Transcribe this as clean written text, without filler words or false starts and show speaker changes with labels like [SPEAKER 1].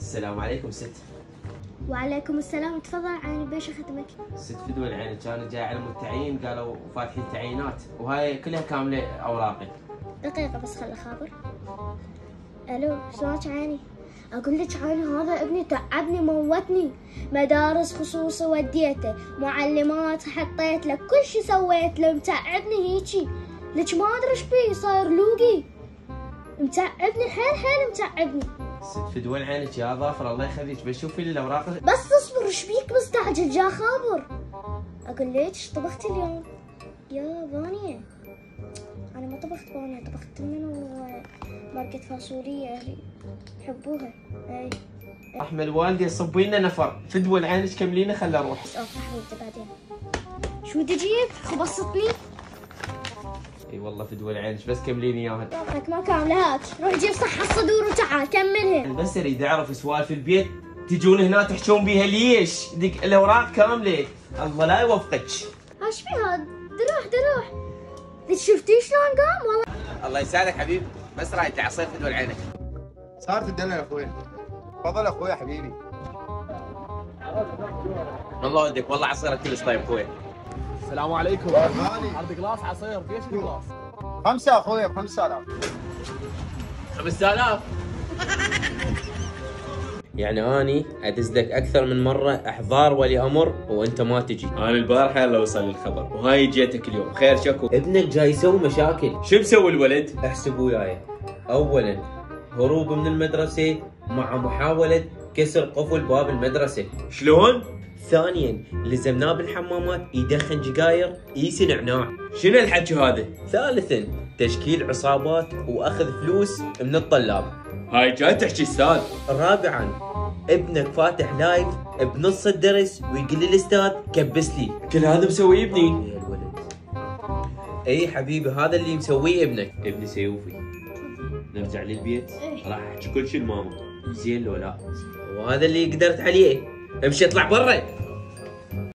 [SPEAKER 1] السلام عليكم ست.
[SPEAKER 2] وعليكم السلام، تفضل عيني بيش اخدمك؟
[SPEAKER 1] ست فدوى العين، كانوا جاي على التعيين قالوا فاتحين تعيينات وهاي كلها كامله اوراقي.
[SPEAKER 2] دقيقة بس خل اخابر. الو شلونك عيني؟ اقول لك عيني هذا ابني تعبني موتني، مدارس خصوصي وديته، معلمات حطيت له، كل شي سويت له، متعبني هيجي. لك ما ادري ايش بيه صاير لوقي، متعبني حيل متعبني.
[SPEAKER 1] ست فدوى العينك يا ظافر الله يخليك بشوف لي الاوراق.
[SPEAKER 2] بس اصبر ايش بيك مستعجل جا خابر. اقول لك ايش طبختي اليوم؟ يا بانيه انا ما طبخت بانيه، طبخت منو ماركة فاصولية اهلي يحبوها. اي
[SPEAKER 1] احمد والدي صبي لنا نفر. فدوى العينك كملينا خل اروح.
[SPEAKER 2] بس اوف حبيبتي بعدين. شو بدي اجيب؟ خبصتني؟
[SPEAKER 1] اي والله فدوى العينك بس كمليني اياها.
[SPEAKER 2] روحك ما كاملة، هات روح جيب صح الصدور وتعال كملها.
[SPEAKER 1] انا بس اريد اعرف سوالف البيت تجون هنا تحشون بيها ليش؟ ديك الاوراق كامله، الله لا يوفقك.
[SPEAKER 2] ايش في هاد؟ دروح ذي شفتي شلون قام والله.
[SPEAKER 1] الله يساعدك حبيبي، بس رايد عصير فدوى العينك.
[SPEAKER 3] صارت الدنيا يا اخوي. تفضل اخوي حبيبي.
[SPEAKER 1] الله ودك والله عصيرك كلش طيب اخوي.
[SPEAKER 4] السلام عليكم.
[SPEAKER 3] غالي.
[SPEAKER 4] عرض جلاس عصير، قيش الجلاس؟
[SPEAKER 3] 5 اخوي ب 5000.
[SPEAKER 1] 5000 يعني اني ادز لك اكثر من مره احضار ولي امر وانت ما تجي. انا البارحه يلا وصل الخبر وهاي جيتك اليوم. خير شكو؟ ابنك جاي يسوي مشاكل. شو مسوي الولد؟ احسب وياي. اولا هروب من المدرسه مع محاوله كسر قفل باب المدرسه. شلون؟ ثانيا لزمناه بالحمامات يدخن سجاير يسن نعناع. شنو الحكي هذا؟ ثالثا تشكيل عصابات واخذ فلوس من الطلاب. هاي جاي تحكي استاذ. رابعا ابنك فاتح لايف بنص الدرس ويقول للاستاذ كبس لي. كل هذا مسويه ابني؟ يا الولد. اي حبيبي هذا اللي مسويه ابنك. ابني سيوفي نرجع للبيت راح احكي كل شيء لماما. زين لو لا؟ وهذا اللي قدرت عليه. امشي اطلع برا.